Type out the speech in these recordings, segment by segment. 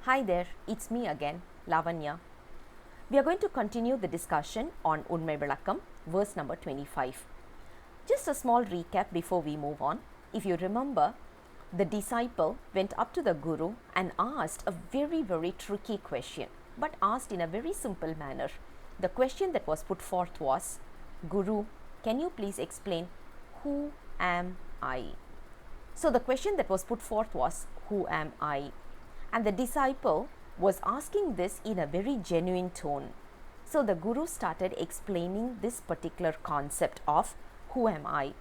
Hi there, it's me again, Lavanya. We are going to continue the discussion on Unmai vilakkam, verse number 25. Just a small recap before we move on. If you remember, the disciple went up to the Guru and asked a very tricky question, but asked in a very simple manner. The question that was put forth was, Guru, can you please explain who am I? So the question that was put forth was, who am I? And the disciple was asking this in a very genuine tone. So the Guru started explaining this particular concept of who am I.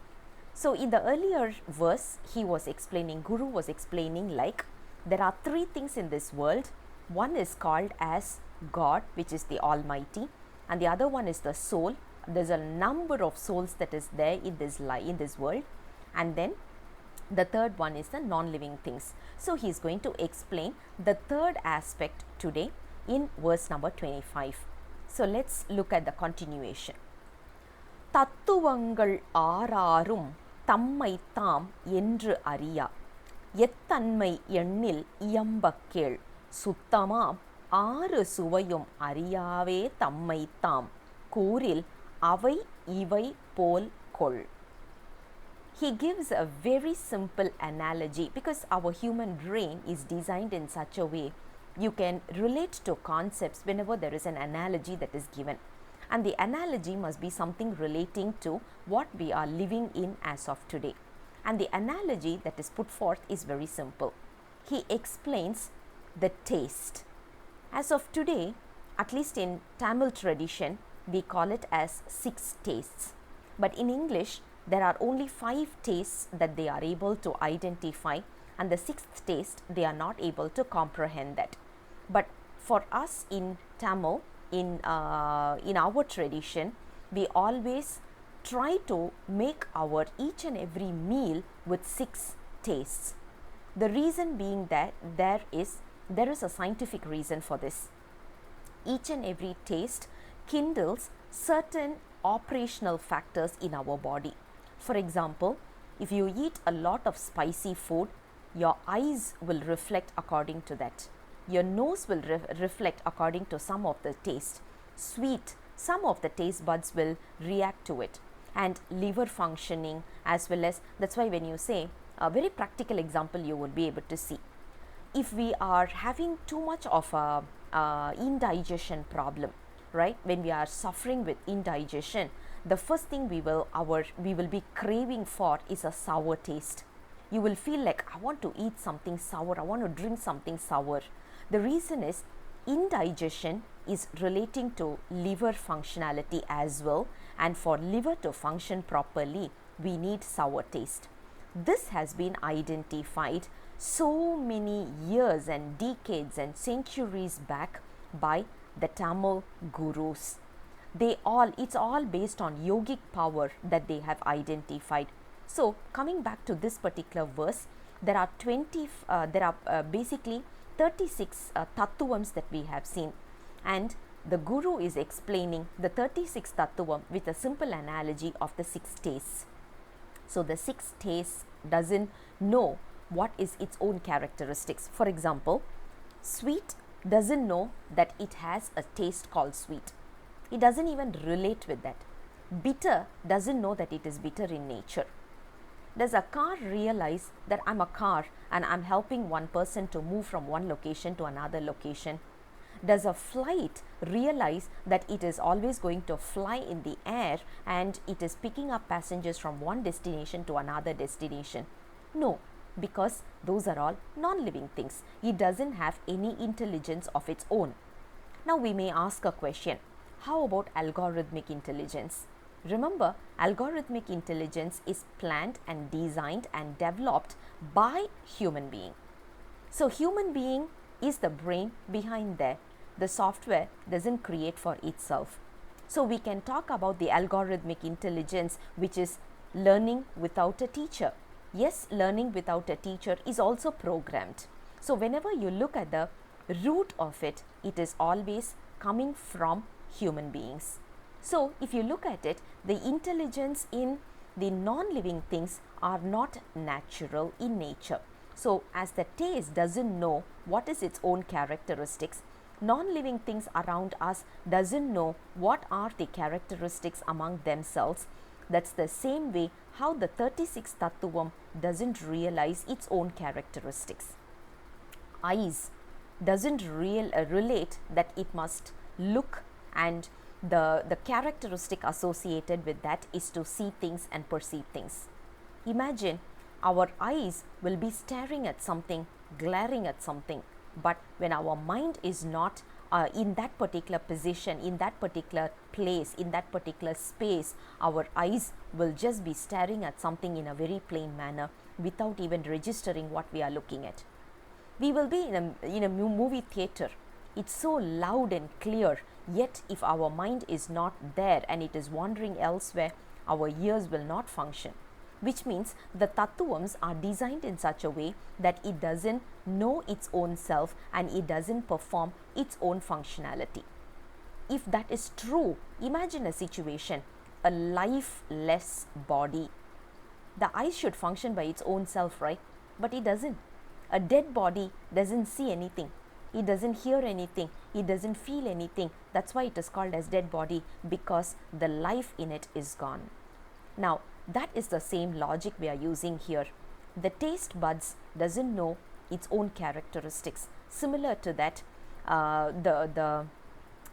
So in the earlier verse, Guru was explaining like there are three things in this world. One is called as God, which is the Almighty, and the other one is the soul. There's a number of souls that is there in this world, and then the third one is the non-living things. So he is going to explain the third aspect today in verse number 25. So let's look at the continuation. thaththuvangal aarum thammai endru ariyaa, eththanmai ennil iyamba suththamaam suvaiyum ariyaathu kooril avai ivai pol kol. He gives a very simple analogy because our human brain is designed in such a way you can relate to concepts whenever there is an analogy that is given, and the analogy must be something relating to what we are living in as of today. And the analogy that is put forth is very simple. He explains the taste. As of today, at least in Tamil tradition, we call it as 6 tastes, but in English there are only 5 tastes that they are able to identify, and the 6th taste they are not able to comprehend that. But for us in Tamil, in our tradition, we always try to make our each and every meal with 6 tastes. The reason being that there is a scientific reason for this. Each and every taste kindles certain operational factors in our body. For example, if you eat a lot of spicy food, your eyes will reflect according to that. Your nose will reflect according to some of the taste. Sweet, some of the taste buds will react to it. And liver functioning, as well as, that's why when you say, a very practical example you will be able to see. If we are having too much of a indigestion problem, right, when we are suffering with indigestion, the first thing we will be craving for is a sour taste. You will feel like, I want to eat something sour, I want to drink something sour. The reason is indigestion is relating to liver functionality as well, and for liver to function properly, we need sour taste. This has been identified so many years and decades and centuries back by the Tamil gurus. It's all based on yogic power that they have identified. So coming back to this particular verse, there are basically 36 thatthuvams that we have seen, and the Guru is explaining the 36 thatthuvam with a simple analogy of the 6 tastes. So the 6 tastes doesn't know what is its own characteristics. For example, sweet doesn't know that it has a taste called sweet. It doesn't even relate with that. Bitter doesn't know that it is bitter in nature. Does a car realize that I'm a car and I'm helping one person to move from one location to another location? Does a flight realize that it is always going to fly in the air and it is picking up passengers from one destination to another destination? No, because those are all non-living things. It doesn't have any intelligence of its own. Now we may ask a question. How about algorithmic intelligence? Remember, algorithmic intelligence is planned and designed and developed by human being. So human being is the brain behind there. The software doesn't create for itself. So we can talk about the algorithmic intelligence, which is learning without a teacher. Yes, learning without a teacher is also programmed. So whenever you look at the root of it, it is always coming from human beings. So if you look at it, the intelligence in the non-living things are not natural in nature. So as the taste doesn't know what is its own characteristics, non-living things around us doesn't know what are the characteristics among themselves. That's the same way how the 36th tatthuvam doesn't realize its own characteristics. Eyes doesn't relate that it must look, and the characteristic associated with that is to see things and perceive things. Imagine our eyes will be staring at something, glaring at something, but when our mind is not in that particular position, in that particular place, in that particular space, our eyes will just be staring at something in a very plain manner without even registering what we are looking at. We will be in a movie theater. It's so loud and clear, yet if our mind is not there and it is wandering elsewhere, our ears will not function. Which means the tatthuvams are designed in such a way that it doesn't know its own self and it doesn't perform its own functionality. If that is true, imagine a situation, a lifeless body. The eyes should function by its own self, right? But it doesn't. A dead body doesn't see anything. It doesn't hear anything. It doesn't feel anything. That's why it is called as dead body, because the life in it is gone. Now, that is the same logic we are using here. The taste buds doesn't know its own characteristics. Similar to that, the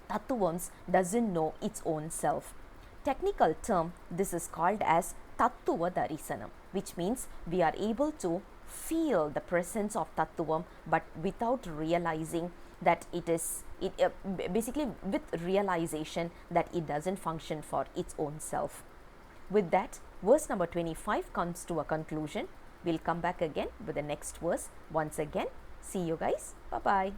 tatthuvams doesn't know its own self. Technical term, this is called as tatthuva darisanam, which means we are able to feel the presence of tatthuvam but without realizing that it is basically with realization that it doesn't function for its own self. With that, verse number 25 comes to a conclusion. We'll come back again with the next verse once again. See you guys. Bye bye.